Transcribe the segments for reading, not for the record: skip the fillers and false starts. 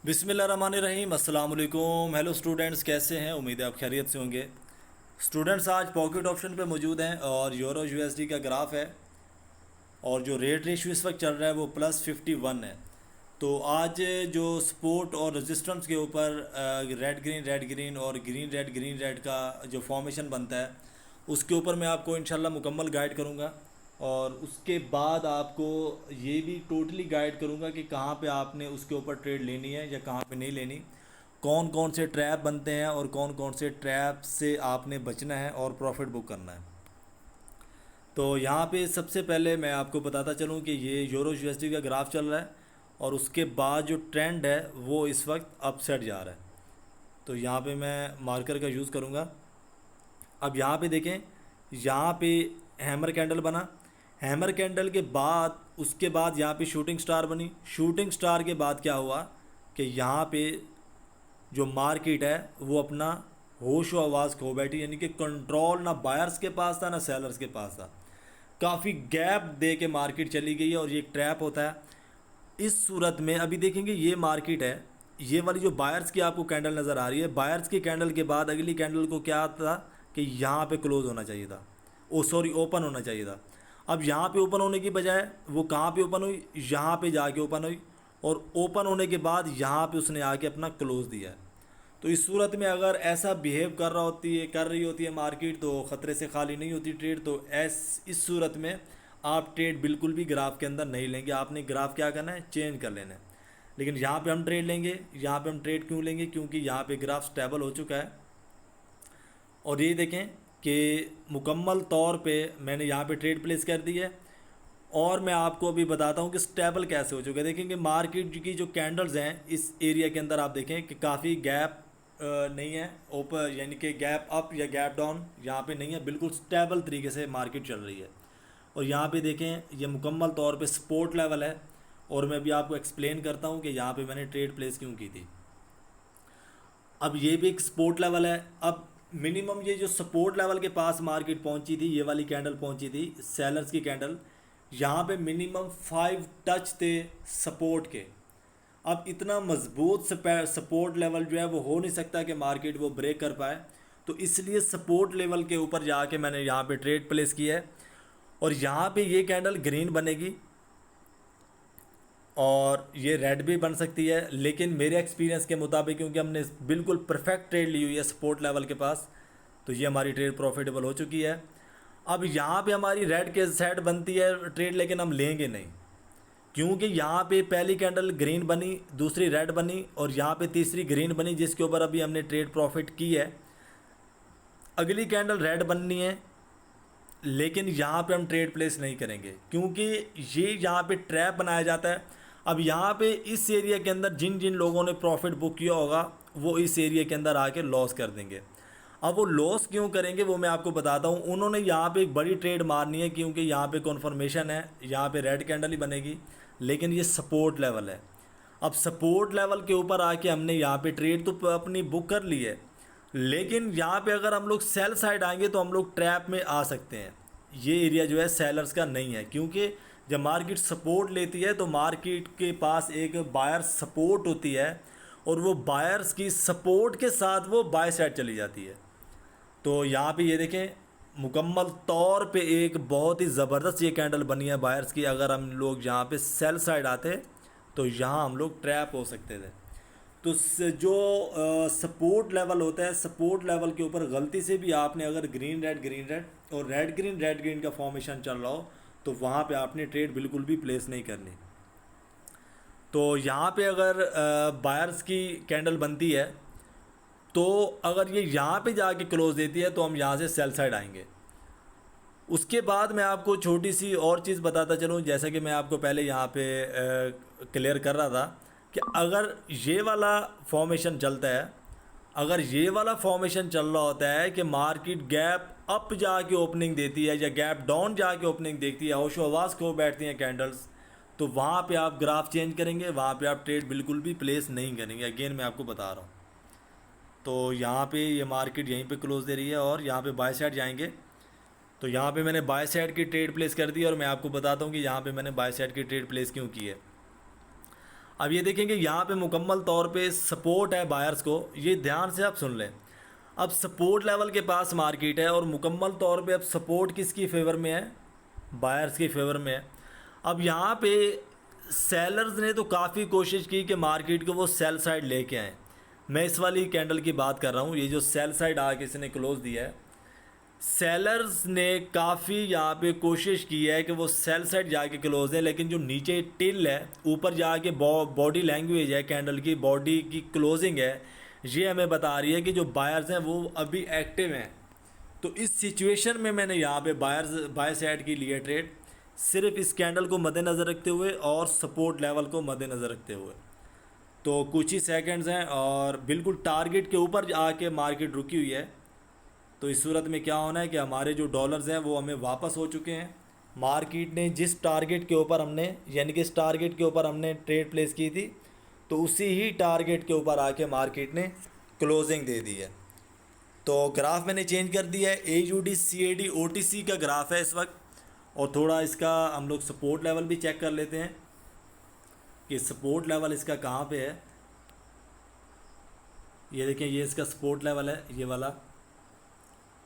बिस्मिल्लाहिर्रहमानिर्रहीम अस्सलाम वालेकुम। हेलो स्टूडेंट्स, कैसे हैं? उम्मीद है आप खैरियत से होंगे। स्टूडेंट्स, आज पॉकेट ऑप्शन पे मौजूद हैं और यूरो यूएसडी का ग्राफ है और जो रेट रेशियो इस वक्त चल रहा है वो +51 है। तो आज जो सपोर्ट और रेजिस्टेंस के ऊपर रेड ग्रीन और ग्रीन रेड का जो फॉर्मेशन बनता है उसके ऊपर मैं आपको इंशाल्लाह मुकम्मल गाइड करूँगा और उसके बाद आपको ये भी टोटली गाइड करूँगा कि कहाँ पे आपने उसके ऊपर ट्रेड लेनी है या कहाँ पे नहीं लेनी, कौन कौन से ट्रैप बनते हैं और कौन कौन से ट्रैप से आपने बचना है और प्रॉफिट बुक करना है। तो यहाँ पे सबसे पहले मैं आपको बताता चलूँ कि ये यूरो यूएसडी का ग्राफ चल रहा है और उसके बाद जो ट्रेंड है वो इस वक्त अपसाइड जा रहा है। तो यहाँ पे मैं मार्कर का यूज़ करूँगा। अब यहाँ पे देखें, यहाँ पे हैमर कैंडल बना, हैमर कैंडल के बाद उसके बाद यहाँ पे शूटिंग स्टार बनी। शूटिंग स्टार के बाद क्या हुआ कि यहाँ पे जो मार्केट है वो अपना होश व आवाज़ खो बैठी, यानी कि कंट्रोल ना बायर्स के पास था ना सेलर्स के पास था। काफ़ी गैप दे के मार्केट चली गई है और ये एक ट्रैप होता है। इस सूरत में अभी देखेंगे ये मार्केट है, ये वाली जो बायर्स की आपको कैंडल नज़र आ रही है, बायर्स की कैंडल के बाद अगली कैंडल को क्या था कि यहाँ पे क्लोज होना चाहिए था, ओपन होना चाहिए था। अब यहाँ पे ओपन होने की बजाय वो कहाँ पे ओपन हुई, यहाँ पे जाके ओपन हुई और ओपन होने के बाद यहाँ पे उसने आके अपना क्लोज दिया है। तो इस सूरत में अगर ऐसा बिहेव कर रही होती है मार्केट तो ख़तरे से खाली नहीं होती ट्रेड। तो इस सूरत में आप ट्रेड बिल्कुल भी ग्राफ के अंदर नहीं लेंगे, आपने ग्राफ क्या करना है, चेंज कर लेना है। लेकिन यहाँ पे हम ट्रेड लेंगे। यहाँ पे हम ट्रेड क्यों लेंगे? क्योंकि यहाँ पे ग्राफ स्टेबल हो चुका है और ये देखें कि मुकम्मल तौर पे मैंने यहाँ पे ट्रेड प्लेस कर दी है और मैं आपको अभी बताता हूँ कि स्टेबल कैसे हो चुका है। देखेंगे मार्केट की जो कैंडल्स हैं इस एरिया के अंदर आप देखें कि काफ़ी गैप नहीं है ओपर, यानी कि गैप अप या गैप डाउन यहाँ पे नहीं है, बिल्कुल स्टेबल तरीके से मार्केट चल रही है। और यहाँ पे देखें ये मुकम्मल तौर पे सपोर्ट लेवल है और मैं भी आपको एक्सप्लेन करता हूँ कि यहाँ पे मैंने ट्रेड प्लेस क्यों की थी। अब ये भी एक सपोर्ट लेवल है। अब मिनिमम ये जो सपोर्ट लेवल के पास मार्केट पहुंची थी, ये वाली कैंडल पहुंची थी सेलर्स की कैंडल, यहाँ पे मिनिमम 5 टच थे सपोर्ट के। अब इतना मजबूत सपोर्ट लेवल जो है वो हो नहीं सकता कि मार्केट वो ब्रेक कर पाए। तो इसलिए सपोर्ट लेवल के ऊपर जाके मैंने यहाँ पे ट्रेड प्लेस किया है और यहाँ पे ये कैंडल ग्रीन बनेगी और ये रेड भी बन सकती है। लेकिन मेरे एक्सपीरियंस के मुताबिक क्योंकि हमने बिल्कुल परफेक्ट ट्रेड ली हुई है सपोर्ट लेवल के पास, तो ये हमारी ट्रेड प्रॉफिटेबल हो चुकी है। अब यहाँ पे हमारी रेड के साइड बनती है ट्रेड, लेकिन हम लेंगे नहीं क्योंकि यहाँ पे पहली कैंडल ग्रीन बनी, दूसरी रेड बनी और यहाँ पे तीसरी ग्रीन बनी जिसके ऊपर अभी हमने ट्रेड प्रॉफिट की है। अगली कैंडल रेड बननी है लेकिन यहाँ पे हम ट्रेड प्लेस नहीं करेंगे क्योंकि ये यहाँ पे ट्रैप बनाया जाता है। अब यहाँ पे इस एरिया के अंदर जिन जिन लोगों ने प्रॉफिट बुक किया होगा वो इस एरिया के अंदर आके लॉस कर देंगे। अब वो लॉस क्यों करेंगे वो मैं आपको बताता हूँ। उन्होंने यहाँ पे एक बड़ी ट्रेड मारनी है क्योंकि यहाँ पे कन्फर्मेशन है, यहाँ पे रेड कैंडल ही बनेगी, लेकिन ये सपोर्ट लेवल है। अब सपोर्ट लेवल के ऊपर आके हमने यहाँ पे ट्रेड तो अपनी बुक कर ली है, लेकिन यहाँ पे अगर हम लोग सेल साइड आएंगे तो हम लोग ट्रैप में आ सकते हैं। ये एरिया जो है सेलर्स का नहीं है क्योंकि जब मार्केट सपोर्ट लेती है तो मार्केट के पास एक बायर सपोर्ट होती है और वो बायर्स की सपोर्ट के साथ वो बाय साइड चली जाती है। तो यहाँ पे ये देखें मुकम्मल तौर पे एक बहुत ही ज़बरदस्त ये कैंडल बनी है बायर्स की। अगर हम लोग यहाँ पे सेल साइड आते तो यहाँ हम लोग ट्रैप हो सकते थे। तो जो सपोर्ट लेवल होता है, सपोर्ट लेवल के ऊपर गलती से भी आपने अगर ग्रीन रेड और रेड ग्रीन का फॉर्मेशन चल रहा हो तो वहाँ पे आपने ट्रेड बिल्कुल भी प्लेस नहीं करनी। तो यहाँ पे अगर बायर्स की कैंडल बनती है तो अगर ये यहाँ पे जाके क्लोज देती है तो हम यहाँ से सेल साइड आएंगे। उसके बाद मैं आपको छोटी सी और चीज़ बताता चलूँ, जैसा कि मैं आपको पहले यहाँ पे क्लियर कर रहा था कि अगर ये वाला फॉर्मेशन चलता है, अगर ये वाला फॉर्मेशन चल रहा होता है कि मार्केट गैप अप जाके ओपनिंग देती है या गैप डाउन जाके ओपनिंग देखती है, होशो आवाज़ खो बैठती हैं कैंडल्स, तो वहाँ पे आप ग्राफ चेंज करेंगे, वहाँ पे आप ट्रेड बिल्कुल भी प्लेस नहीं करेंगे। अगेन मैं आपको बता रहा हूँ। तो यहाँ पे ये मार्केट यहीं पे क्लोज दे रही है और यहाँ पे बाय साइड जाएंगे तो यहाँ पे मैंने बाय साइड की ट्रेड प्लेस कर दी और मैं आपको बताता हूँ कि यहाँ पे मैंने बाय साइड की ट्रेड प्लेस क्यों की है। अब ये देखेंगे यहाँ पे मुकम्मल तौर पे सपोर्ट है बायर्स को, ये ध्यान से आप सुन लें। अब सपोर्ट लेवल के पास मार्केट है और मुकम्मल तौर पे अब सपोर्ट किसकी फेवर में है, बायर्स की फेवर में है। अब यहाँ पे सेलर्स ने तो काफ़ी कोशिश की कि मार्केट को वो सेल साइड लेके आए। मैं इस वाली कैंडल की बात कर रहा हूँ, ये जो सेल साइड आके इसने क्लोज दिया है, सेलर्स ने काफ़ी यहाँ पे कोशिश की है कि वो सेल साइड जाके क्लोज है, लेकिन जो नीचे टिल है ऊपर जाके बॉडी लैंग्वेज है कैंडल की, बॉडी की क्लोजिंग है, ये हमें बता रही है कि जो बायर्स हैं वो अभी एक्टिव हैं। तो इस सिचुएशन में मैंने यहाँ पे बाय साइड की लिए ट्रेड, सिर्फ इस कैंडल को मद्देनज़र रखते हुए और सपोर्ट लेवल को मद्देनज़र रखते हुए। तो कुछ ही सेकंड्स हैं और बिल्कुल टारगेट के ऊपर आके मार्केट रुकी हुई है। तो इस सूरत में क्या होना है कि हमारे जो डॉलर्स हैं वो हमें वापस हो चुके हैं। मार्केट ने जिस टारगेट के ऊपर हमने, यानी कि इस टारगेट के ऊपर हमने ट्रेड प्लेस की थी, तो उसी ही टारगेट के ऊपर आके मार्केट ने क्लोजिंग दे दी है। तो ग्राफ मैंने चेंज कर दिया है, AUD CAD OTC का ग्राफ है इस वक्त। और थोड़ा इसका हम लोग सपोर्ट लेवल भी चेक कर लेते हैं कि सपोर्ट लेवल इसका कहाँ पे है। ये देखें, ये इसका सपोर्ट लेवल है, ये वाला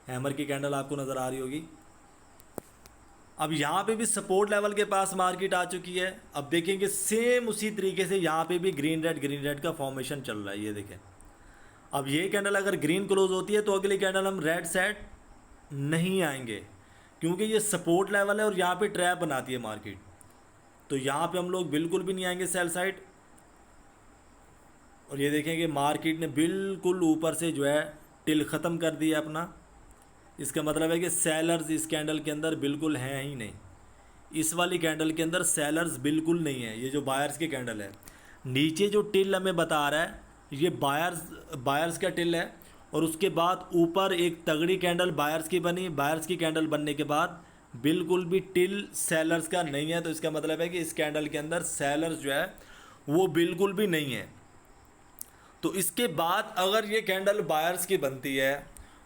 हैमर की कैंडल आपको नज़र आ रही होगी। अब यहाँ पे भी सपोर्ट लेवल के पास मार्केट आ चुकी है। अब देखेंगे सेम उसी तरीके से यहाँ पे भी ग्रीन रेड का फॉर्मेशन चल रहा है। ये देखें, अब ये कैंडल अगर ग्रीन क्लोज होती है तो अगली कैंडल हम रेड सेट नहीं आएंगे, क्योंकि ये सपोर्ट लेवल है और यहाँ पे ट्रैप बनाती है मार्केट। तो यहाँ पे हम लोग बिल्कुल भी नहीं आएंगे सेल साइड। और ये देखेंगे मार्केट ने बिल्कुल ऊपर से जो है टिल ख़त्म कर दिया अपना। इसका मतलब है कि सेलर्स इस कैंडल के अंदर बिल्कुल हैं ही नहीं। इस वाली कैंडल के अंदर सेलर्स बिल्कुल नहीं है। ये जो बायर्स की कैंडल है, नीचे जो टिल हमें बता रहा है ये बायर्स का टिल है, और उसके बाद ऊपर एक तगड़ी कैंडल बायर्स की बनी। बायर्स की कैंडल बनने के बाद बिल्कुल भी टिल सेलर्स का नहीं है। तो इसका मतलब है कि इस कैंडल के अंदर सेलर्स जो है वो बिल्कुल भी नहीं है। तो इसके बाद अगर ये कैंडल बायर्स की बनती है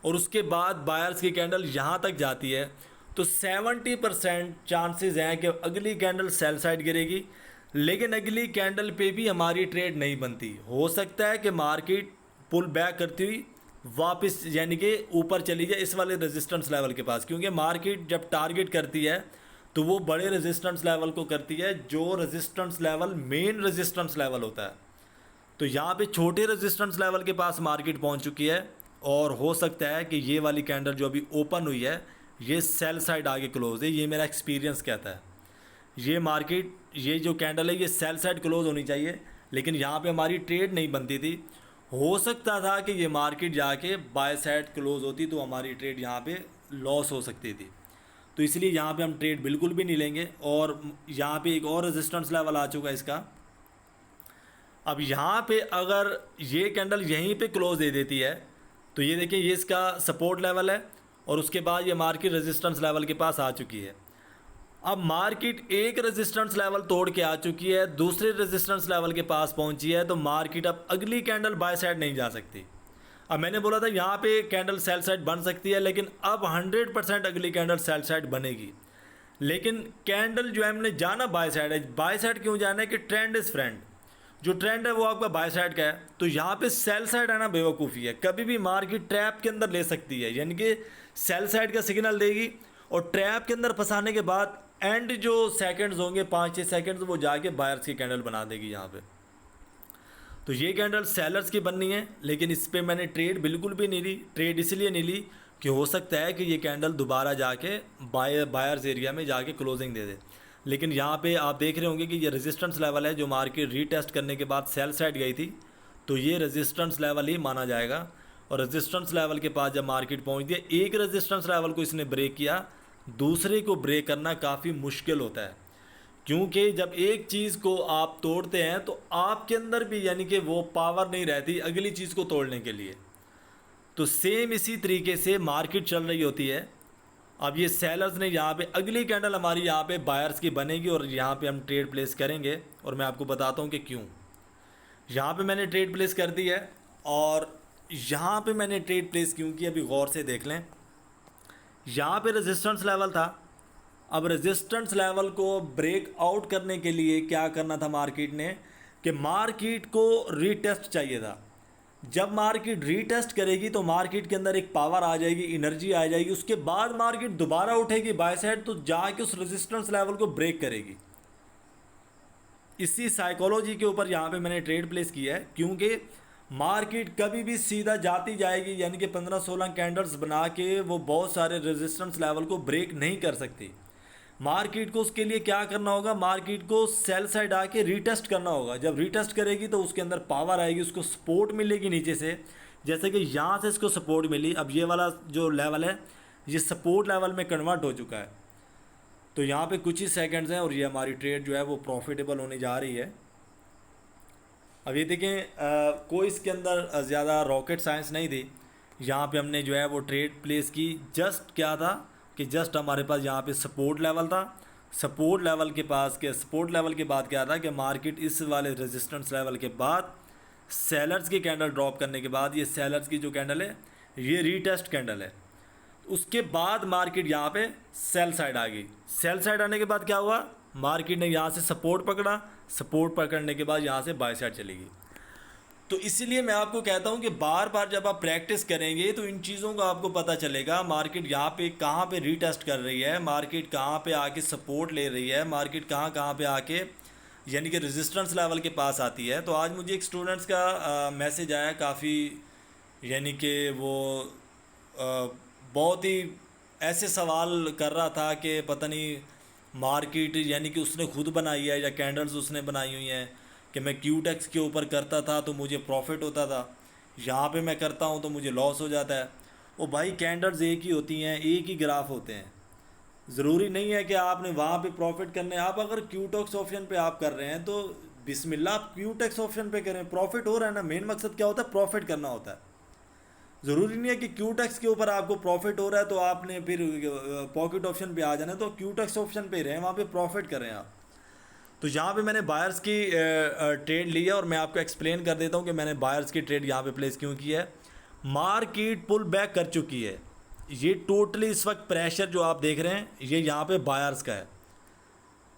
और उसके बाद बायर्स की कैंडल यहाँ तक जाती है, तो 70% चांसेस हैं कि अगली कैंडल सेल साइड गिरेगी, लेकिन अगली कैंडल पे भी हमारी ट्रेड नहीं बनती। हो सकता है कि मार्केट पुल बैक करती हुई वापस यानी कि ऊपर चली जाए इस वाले रेजिस्टेंस लेवल के पास, क्योंकि मार्केट जब टारगेट करती है तो वो बड़े रेजिस्टेंस लेवल को करती है, जो resistance level main resistance level होता है। तो यहाँ पे छोटे रेजिस्टेंस लेवल के पास मार्केट पहुँच चुकी है, और हो सकता है कि ये वाली कैंडल जो अभी ओपन हुई है ये सेल साइड आगे क्लोज है। ये मेरा एक्सपीरियंस कहता है। ये मार्केट, ये जो कैंडल है ये सेल साइड क्लोज होनी चाहिए, लेकिन यहाँ पे हमारी ट्रेड नहीं बनती थी। हो सकता था कि ये मार्केट जाके बाय साइड क्लोज होती तो हमारी ट्रेड यहाँ पे लॉस हो सकती थी। तो इसलिए यहाँ पे हम ट्रेड बिल्कुल भी नहीं लेंगे। और यहाँ पे एक और रेजिस्टेंस लेवल आ चुका है इसका। अब यहाँ पे अगर ये कैंडल यहीं पे क्लोज दे देती है तो ये देखिए, ये इसका सपोर्ट लेवल है और उसके बाद ये मार्केट रेजिस्टेंस लेवल के पास आ चुकी है। अब मार्केट एक रेजिस्टेंस लेवल तोड़ के आ चुकी है, दूसरे रेजिस्टेंस लेवल के पास पहुंची है, तो मार्केट अब अगली कैंडल बाय साइड नहीं जा सकती। अब मैंने बोला था यहाँ पे कैंडल सेल साइड बन सकती है, लेकिन अब 100% अगली कैंडल सेल साइड बनेगी। लेकिन कैंडल जो है हमने जाना बाय साइड है। बाय साइड क्यों जाना है कि ट्रेंड इज़ फ्रेंड, जो ट्रेंड है वो आपका बाय साइड का है। तो यहाँ पे सेल साइड आना बेवकूफ़ी है। कभी भी मार्केट ट्रैप के अंदर ले सकती है, यानी कि सेल साइड का सिग्नल देगी और ट्रैप के अंदर फंसाने के बाद एंड जो सेकंड्स होंगे 5-6 सेकंड्स वो जाके बायर्स की कैंडल बना देगी यहाँ पे। तो ये कैंडल सेलर्स की बननी है, लेकिन इस पर मैंने ट्रेड बिल्कुल भी नहीं ली। ट्रेड इसलिए नहीं ली कि हो सकता है कि ये कैंडल दोबारा जाके बायर्स एरिया में जाके क्लोजिंग दे दे। लेकिन यहाँ पे आप देख रहे होंगे कि ये रेजिस्टेंस लेवल है जो मार्केट रीटेस्ट करने के बाद सेल साइड गई थी, तो ये रेजिस्टेंस लेवल ही माना जाएगा। और रेजिस्टेंस लेवल के पास जब मार्केट पहुँचती है, एक रेजिस्टेंस लेवल को इसने ब्रेक किया, दूसरे को ब्रेक करना काफ़ी मुश्किल होता है, क्योंकि जब एक चीज़ को आप तोड़ते हैं तो आपके अंदर भी यानी कि वो पावर नहीं रहती अगली चीज़ को तोड़ने के लिए। तो सेम इसी तरीके से मार्केट चल रही होती है। अब ये सेलर्स ने यहाँ पे अगली कैंडल हमारी यहाँ पे बायर्स की बनेगी और यहाँ पे हम ट्रेड प्लेस करेंगे, और मैं आपको बताता हूँ कि क्यों। यहाँ पे मैंने ट्रेड प्लेस कर दी है, और यहाँ पे मैंने ट्रेड प्लेस क्यों की अभी गौर से देख लें। यहाँ पे रेजिस्टेंस लेवल था। अब रेजिस्टेंस लेवल को ब्रेक आउट करने के लिए क्या करना था मार्केट ने कि मार्केट को रीटेस्ट चाहिए था। जब मार्केट रीटेस्ट करेगी तो मार्केट के अंदर एक पावर आ जाएगी, एनर्जी आ जाएगी, उसके बाद मार्केट दोबारा उठेगी बाय साइड, तो जाके उस रेजिस्टेंस लेवल को ब्रेक करेगी। इसी साइकोलॉजी के ऊपर यहाँ पे मैंने ट्रेड प्लेस किया है, क्योंकि मार्केट कभी भी सीधा जाती जाएगी, यानी कि 15-16 कैंडल्स बना के वो बहुत सारे रेजिस्टेंस लेवल को ब्रेक नहीं कर सकती। मार्केट को उसके लिए क्या करना होगा, मार्केट को सेल साइड आके रीटेस्ट करना होगा। जब रीटेस्ट करेगी तो उसके अंदर पावर आएगी, उसको सपोर्ट मिलेगी नीचे से, जैसे कि यहाँ से इसको सपोर्ट मिली। अब ये वाला जो लेवल है ये सपोर्ट लेवल में कन्वर्ट हो चुका है। तो यहाँ पे कुछ ही सेकंड्स हैं और ये हमारी ट्रेड जो है वो प्रॉफिटेबल होने जा रही है। अब ये देखें, कोई इसके अंदर ज़्यादा रॉकेट साइंस नहीं थी। यहाँ पे हमने जो है वो ट्रेड प्लेस की। जस्ट क्या था कि जस्ट हमारे पास यहाँ पे सपोर्ट लेवल था, सपोर्ट लेवल के पास के सपोर्ट लेवल के बाद क्या था कि मार्केट इस वाले रेजिस्टेंस लेवल के बाद सेलर्स की कैंडल ड्रॉप करने के बाद, ये सेलर्स की जो कैंडल है ये रीटेस्ट कैंडल है, उसके बाद मार्केट यहाँ पे सेल साइड आ गई। सेल साइड आने के बाद क्या हुआ, मार्केट ने यहाँ से सपोर्ट पकड़ा, सपोर्ट पकड़ने के बाद यहाँ से बाय साइड चलेगी। तो इसीलिए मैं आपको कहता हूँ कि बार बार जब आप प्रैक्टिस करेंगे तो इन चीज़ों का आपको पता चलेगा। मार्केट यहाँ पे कहाँ पे रीटेस्ट कर रही है, मार्केट कहाँ पे आके सपोर्ट ले रही है, मार्केट कहाँ पे आके यानी कि रेजिस्टेंस लेवल के पास आती है। तो आज मुझे एक स्टूडेंट्स का मैसेज आया, काफ़ी यानी कि वो बहुत ही ऐसे सवाल कर रहा था कि पता नहीं मार्केट यानी कि उसने खुद बनाई है या कैंडल्स उसने बनाई हुई हैं, कि मैं क्यूटेक्स के ऊपर करता था तो मुझे प्रॉफिट होता था, यहाँ पे मैं करता हूँ तो मुझे लॉस हो जाता है। ओ भाई, कैंडल्स एक ही होती हैं, एक ही ग्राफ होते हैं। ज़रूरी नहीं है कि आपने वहाँ पे प्रॉफिट करने। आप अगर क्यूटेक्स ऑप्शन पे आप कर रहे हैं तो बिस्मिल्लाह, आप क्यूटेक्स ऑप्शन पे करें, प्रॉफिट हो रहा है ना। मेन मकसद क्या होता है, प्रॉफिट करना होता है। ज़रूरी नहीं है कि क्यूटेक्स के ऊपर आपको प्रॉफिट हो रहा है तो आपने फिर पॉकेट ऑप्शन पे आ जाना है, तो क्यूटेक्स ऑप्शन पे रहें, वहाँ पे प्रॉफिट करें आप। तो यहाँ पे मैंने बायर्स की ट्रेड ली है और मैं आपको एक्सप्लेन कर देता हूँ कि मैंने बायर्स की ट्रेड यहाँ पे प्लेस क्यों की है। मार्केट पुल बैक कर चुकी है, ये टोटली इस वक्त प्रेशर जो आप देख रहे हैं ये यहाँ पे बायर्स का है।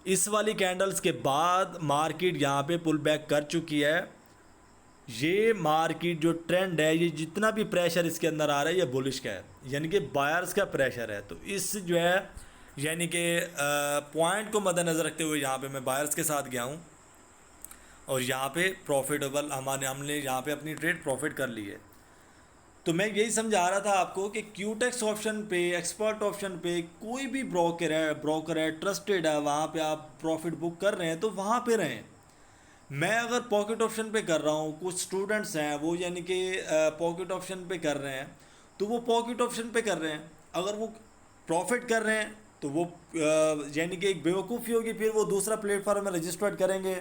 इस वाली कैंडल्स के बाद मार्केट यहाँ पे पुल बैक कर चुकी है। ये मार्केट जो ट्रेंड है, ये जितना भी प्रेशर इसके अंदर आ रहा है ये बुलिश का है, यानी कि बायर्स का प्रेशर है। तो इस जो है यानी कि पॉइंट को मद्देनज़र रखते हुए यहाँ पे मैं बायर्स के साथ गया हूँ और यहाँ पे प्रॉफिटेबल हमने यहाँ पे अपनी ट्रेड प्रॉफिट कर ली है। तो मैं यही समझा रहा था आपको कि क्यूटेक्स ऑप्शन पे, एक्सपर्ट ऑप्शन पे कोई भी ब्रोकर है ट्रस्टेड है, वहाँ पे आप प्रॉफिट बुक कर रहे हैं तो वहाँ पे रहें। मैं अगर पॉकेट ऑप्शन पे कर रहा हूँ, कुछ स्टूडेंट्स हैं वो यानी कि पॉकेट ऑप्शन पे कर रहे हैं, तो वो पॉकेट ऑप्शन पे कर रहे हैं। अगर वो प्रॉफिट कर रहे हैं तो वो यानी कि एक बेवकूफ़ी होगी, फिर वो दूसरा प्लेटफॉर्म में रजिस्टर्ड करेंगे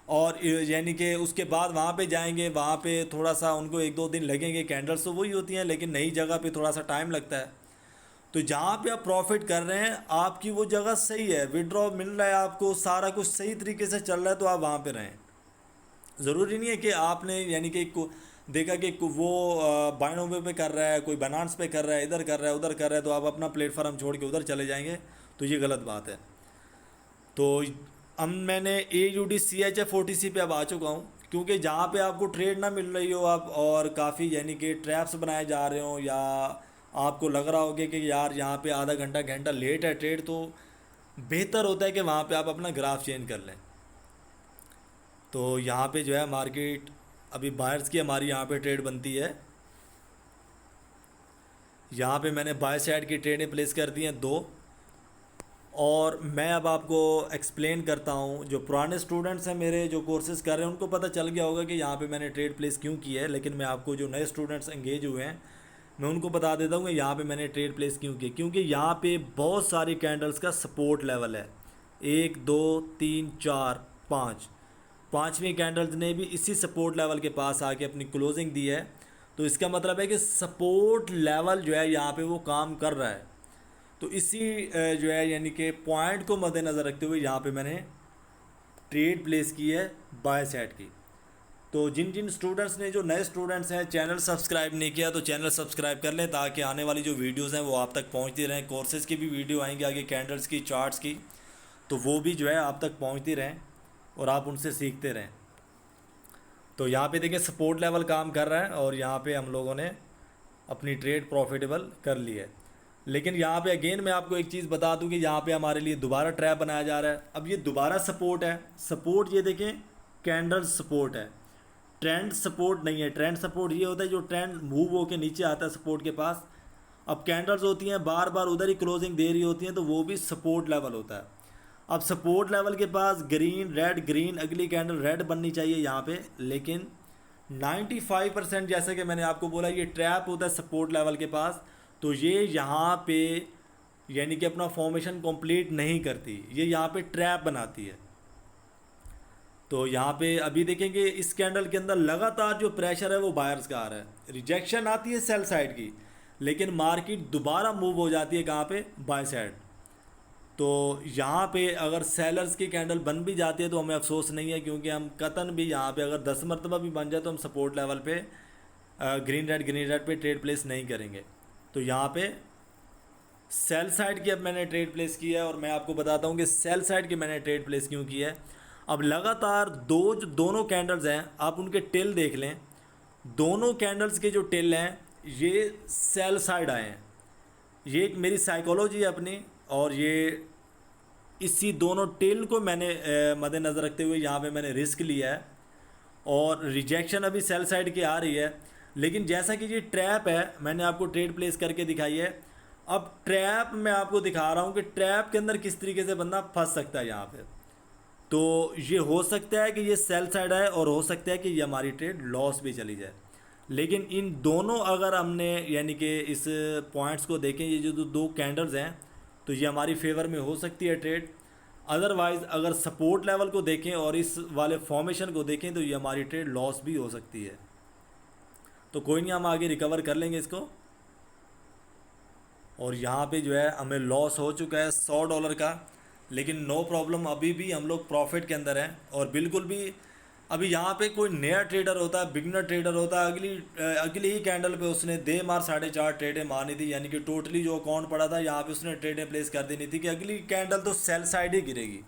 और यानी कि उसके बाद वहाँ पे जाएंगे, वहाँ पे थोड़ा सा उनको 1-2 दिन लगेंगे। कैंडल्स तो वही होती हैं लेकिन नई जगह पे थोड़ा सा टाइम लगता है। तो जहाँ पे आप प्रॉफिट कर रहे हैं आपकी वो जगह सही है, विड्रॉ मिल रहा है आपको, सारा कुछ सही तरीके से चल रहा है, तो आप वहाँ पे रहें। ज़रूरी नहीं है कि आपने यानी कि देखा कि वो बाइनोमो पे कर रहा है, कोई बनान्स पे कर रहा है, इधर कर रहा है, उधर कर रहा है, तो आप अपना प्लेटफॉर्म छोड़ के उधर चले जाएंगे, तो ये गलत बात है। तो अब मैंने AUD CHF OTC पे अब आ चुका हूँ, क्योंकि जहाँ पे आपको ट्रेड ना मिल रही हो आप और काफ़ी यानी कि ट्रैप्स बनाए जा रहे हो, या आपको लग रहा होगा कि यार यहाँ पे आधा घंटा लेट है ट्रेड, तो बेहतर होता है कि वहाँ पे आप अपना ग्राफ चेंज कर लें। तो यहाँ पे जो है मार्केट अभी बायर्स की हमारी यहाँ पे ट्रेड बनती है। यहाँ पे मैंने बाय साइड की ट्रेडें प्लेस कर दी हैं 2, और मैं अब आपको एक्सप्लेन करता हूँ। जो पुराने स्टूडेंट्स हैं मेरे, जो कोर्सेज कर रहे हैं, उनको पता चल गया होगा कि यहाँ पे मैंने ट्रेड प्लेस क्यों की है, लेकिन मैं आपको जो नए स्टूडेंट्स एंगेज हुए हैं मैं उनको बता देता हूँ कि यहाँ पे मैंने ट्रेड प्लेस क्यों की। क्योंकि यहाँ पे बहुत सारी कैंडल्स का सपोर्ट लेवल है, 1 2 3 4 5, पाँचवीं कैंडल्स ने भी इसी सपोर्ट लेवल के पास आके अपनी क्लोजिंग दी है। तो इसका मतलब है कि सपोर्ट लेवल जो है यहाँ पे वो काम कर रहा है। तो इसी जो है यानी कि पॉइंट को मद्देनज़र रखते हुए यहाँ पे मैंने ट्रेड प्लेस की है बाय साइड की। तो जिन जिन स्टूडेंट्स ने, जो नए स्टूडेंट्स हैं, चैनल सब्सक्राइब नहीं किया तो चैनल सब्सक्राइब कर लें, ताकि आने वाली जो वीडियोज़ हैं वो आप तक पहुँचती रहें। कोर्सेज़ की भी वीडियो आएंगी आगे, कैंडल्स की, चार्ट्स की, तो वो भी जो है आप तक पहुँचती रहें और आप उनसे सीखते रहें। तो यहाँ पे देखिए सपोर्ट लेवल काम कर रहा है और यहाँ पे हम लोगों ने अपनी ट्रेड प्रॉफिटेबल कर ली है। लेकिन यहाँ पे अगेन मैं आपको एक चीज़ बता दूँ कि यहाँ पे हमारे लिए दोबारा ट्रैप बनाया जा रहा है। अब ये दोबारा सपोर्ट है, सपोर्ट ये देखें कैंडल सपोर्ट है, ट्रेंड सपोर्ट नहीं है। ट्रेंड सपोर्ट ये होता है जो ट्रेंड मूव होकर नीचे आता है सपोर्ट के पास। अब कैंडल्स होती हैं बार बार उधर ही क्लोजिंग दे रही होती हैं, तो वो भी सपोर्ट लेवल होता है। अब सपोर्ट लेवल के पास ग्रीन रेड ग्रीन, अगली कैंडल रेड बननी चाहिए यहाँ पे, लेकिन 95% जैसा कि मैंने आपको बोला ये ट्रैप होता है सपोर्ट लेवल के पास। तो ये यहाँ पे यानी कि अपना फॉर्मेशन कंप्लीट नहीं करती, ये यहाँ पे ट्रैप बनाती है। तो यहाँ पे अभी देखेंगे इस कैंडल के अंदर लगातार जो प्रेशर है वो बायर्स का आ रहा है, रिजेक्शन आती है सेल साइड की, लेकिन मार्केट दोबारा मूव हो जाती है कहाँ पे, बाय साइड। तो यहाँ पे अगर सेलर्स की कैंडल बन भी जाती है तो हमें अफसोस नहीं है, क्योंकि हम कतन भी यहाँ पे अगर 10 मरतबा भी बन जाए तो हम सपोर्ट लेवल पे ग्रीन रेड पे ट्रेड प्लेस नहीं करेंगे। तो यहाँ पे सेल साइड की अब मैंने ट्रेड प्लेस की है, और मैं आपको बताता हूँ कि सेल साइड की मैंने ट्रेड प्लेस क्यों की है। अब लगातार दोनों कैंडल्स हैं, आप उनके टेल देख लें, दोनों कैंडल्स के जो टेल हैं ये सेल साइड आए हैं। ये एक मेरी साइकोलॉजी है अपनी, और ये इसी दोनों टेल को मैंने मद्देनज़र रखते हुए यहाँ पे मैंने रिस्क लिया है, और रिजेक्शन अभी सेल साइड की आ रही है। लेकिन जैसा कि ये ट्रैप है, मैंने आपको ट्रेड प्लेस करके दिखाई है। अब ट्रैप मैं आपको दिखा रहा हूँ कि ट्रैप के अंदर किस तरीके से बंदा फंस सकता है यहाँ पे। तो ये हो सकता है कि ये सेल साइड है, और हो सकता है कि ये हमारी ट्रेड लॉस भी चली जाए। लेकिन इन दोनों अगर हमने यानी कि इस पॉइंट्स को देखें, ये जो दो कैंडल्स हैं, तो ये हमारी फेवर में हो सकती है ट्रेड। अदरवाइज़ अगर सपोर्ट लेवल को देखें और इस वाले फॉर्मेशन को देखें तो ये हमारी ट्रेड लॉस भी हो सकती है। तो कोई नहीं, हम आगे रिकवर कर लेंगे इसको। और यहाँ पे जो है हमें लॉस हो चुका है $100 का, लेकिन नो प्रॉब्लम, अभी भी हम लोग प्रॉफिट के अंदर हैं। और बिल्कुल भी अभी यहाँ पे कोई नया ट्रेडर होता है, बिगनर ट्रेडर होता है, अगली ही कैंडल पे उसने दे मार 4.5 ट्रेडें मारनी थी, यानी कि टोटली जो अकाउंट पड़ा था यहाँ पे उसने ट्रेडें प्लेस कर देनी थी कि अगली कैंडल तो सेल साइड ही गिरेगी।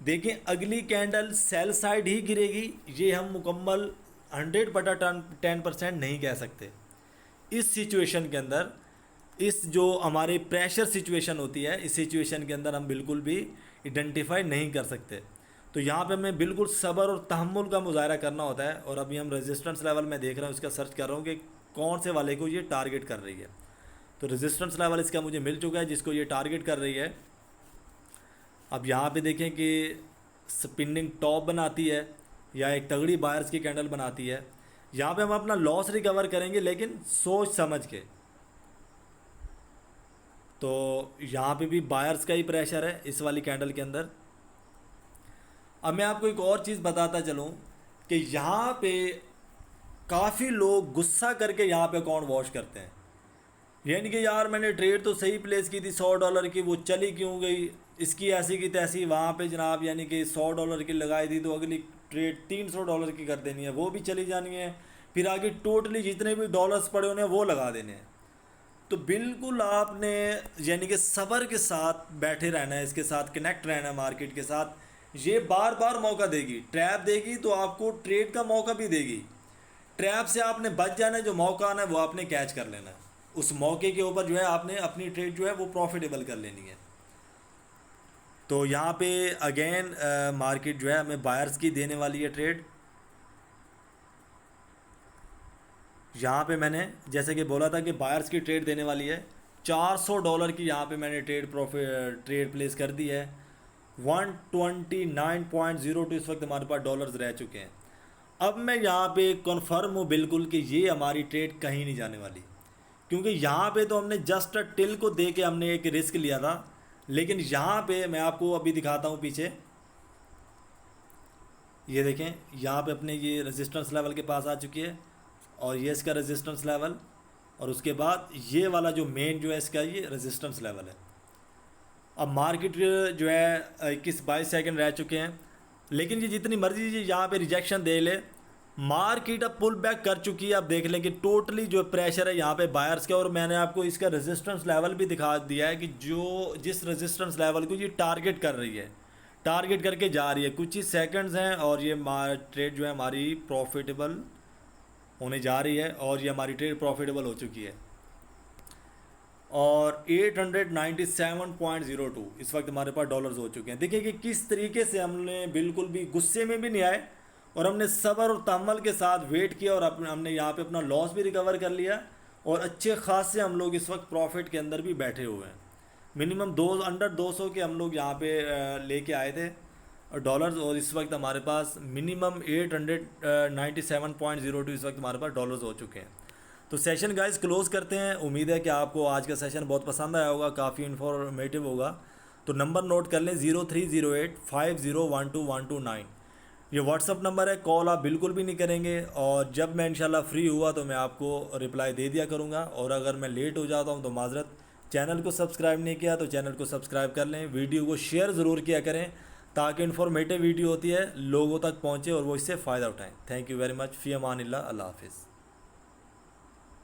देखिए अगली कैंडल सेल साइड ही गिरेगी, ये हम मुकम्मल 100/10% नहीं कह सकते। इस सिचुएशन के अंदर, इस जो हमारे प्रेशर सिचुएशन होती है, इस सिचुएशन के अंदर हम बिल्कुल भी आइडेंटिफाई नहीं कर सकते। तो यहाँ पे हमें बिल्कुल सब्र और तहम्मुल का मुजाहरा करना होता है। और अभी हम रेजिस्टेंस लेवल में देख रहे हैं, उसका सर्च कर रहा हूँ कि कौन से वाले को ये टारगेट कर रही है। तो रेजिस्टेंस लेवल इसका मुझे मिल चुका है जिसको ये टारगेट कर रही है। अब यहाँ पे देखें कि स्पिनिंग टॉप बनाती है या एक तगड़ी बायर्स की कैंडल बनाती है। यहाँ पे हम अपना लॉस रिकवर करेंगे, लेकिन सोच समझ के। तो यहाँ पे भी बायर्स का ही प्रेशर है इस वाली कैंडल के अंदर। अब मैं आपको एक और चीज़ बताता चलूँ कि यहाँ पे काफ़ी लोग गुस्सा करके यहाँ पे अकाउंट वॉश करते हैं, यानी कि यार मैंने ट्रेड तो सही प्लेस की थी $100 की, वो चली क्यों गई, इसकी ऐसी की तैसी। वहाँ पे जनाब यानी कि $100 की लगाई थी तो अगली ट्रेड $300 की कर देनी है, वो भी चली जानी है, फिर आगे टोटली जितने भी डॉलर्स पड़े होने हैं वो लगा देने हैं। तो बिल्कुल आपने यानी कि सब्र के साथ बैठे रहना है, इसके साथ कनेक्ट रहना है मार्केट के साथ। ये बार बार मौका देगी, ट्रैप देगी तो आपको ट्रेड का मौका भी देगी। ट्रैप से आपने बच जाना है, जो मौका आना है वो आपने कैच कर लेना है। उस मौके के ऊपर जो है आपने अपनी ट्रेड जो है वो प्रॉफिटेबल कर लेनी है। तो यहाँ पे अगेन मार्केट जो है हमें बायर्स की देने वाली है ट्रेड। यहाँ पे मैंने जैसे कि बोला था कि बायर्स की ट्रेड देने वाली है। $400 की यहाँ पे मैंने ट्रेड प्लेस कर दी है। 129.02 इस वक्त हमारे पास डॉलर्स रह चुके हैं। अब मैं यहाँ पे कन्फर्म हूँ बिल्कुल कि ये हमारी ट्रेड कहीं नहीं जाने वाली, क्योंकि यहाँ पे तो हमने जस्ट टिल को दे के हमने एक रिस्क लिया था। लेकिन यहाँ पे मैं आपको अभी दिखाता हूँ पीछे, ये देखें यहाँ पे अपने ये रेजिस्टेंस लेवल के पास आ चुकी है, और ये इसका रेजिस्टेंस लेवल, और उसके बाद ये वाला जो मेन जो है इसका ये रेजिस्टेंस लेवल है। अब मार्केट जो है 21-22 सेकंड रह चुके हैं, लेकिन ये जितनी मर्जी ये यहाँ पे रिजेक्शन दे ले, मार्केट अब पुल बैक कर चुकी है। अब देख लें कि टोटली जो प्रेशर है यहाँ पे बायर्स का, और मैंने आपको इसका रेजिस्टेंस लेवल भी दिखा दिया है कि जो जिस रेजिस्टेंस लेवल को ये टारगेट कर रही है, टारगेट करके जा रही है, कुछ ही सेकंड्स हैं और ये ट्रेड जो है हमारी प्रॉफिटेबल होने जा रही है और ये हमारी ट्रेड प्रॉफिटेबल हो चुकी है। और 897.02 इस वक्त हमारे पास डॉलर्स हो चुके हैं। देखिए कि किस तरीके से हमने बिल्कुल भी गुस्से में भी नहीं आए और हमने सब्र और तहम्मुल के साथ वेट किया और हमने यहाँ पे अपना लॉस भी रिकवर कर लिया और अच्छे खासे हम लोग इस वक्त प्रॉफिट के अंदर भी बैठे हुए हैं। मिनिमम अंडर 200 के हम लोग यहाँ पे लेके आए थे डॉलर्स और इस वक्त हमारे पास मिनिमम 897.02 इस वक्त हमारे पास डॉलर्स हो चुके हैं। तो सेशन गाइस क्लोज़ करते हैं। उम्मीद है कि आपको आज का सेशन बहुत पसंद आया होगा, काफ़ी इन्फॉर्मेटिव होगा। तो नंबर नोट कर लें 030850121229। ये व्हाट्सअप नंबर है, कॉल आप बिल्कुल भी नहीं करेंगे और जब मैं इंशाल्लाह फ्री हुआ तो मैं आपको रिप्लाई दे दिया करूँगा। और अगर मैं लेट हो जाता हूँ तो माजरत। चैनल को सब्सक्राइब नहीं किया तो चैनल को सब्सक्राइब कर लें, वीडियो को शेयर ज़रूर किया करें ताकि इन्फॉर्मेटिव वीडियो होती है लोगों तक पहुँचे और वो इससे फ़ायदा उठाएँ। Thank you very much. फ़ी अमानिल्लाह, अल्लाह हाफिज़।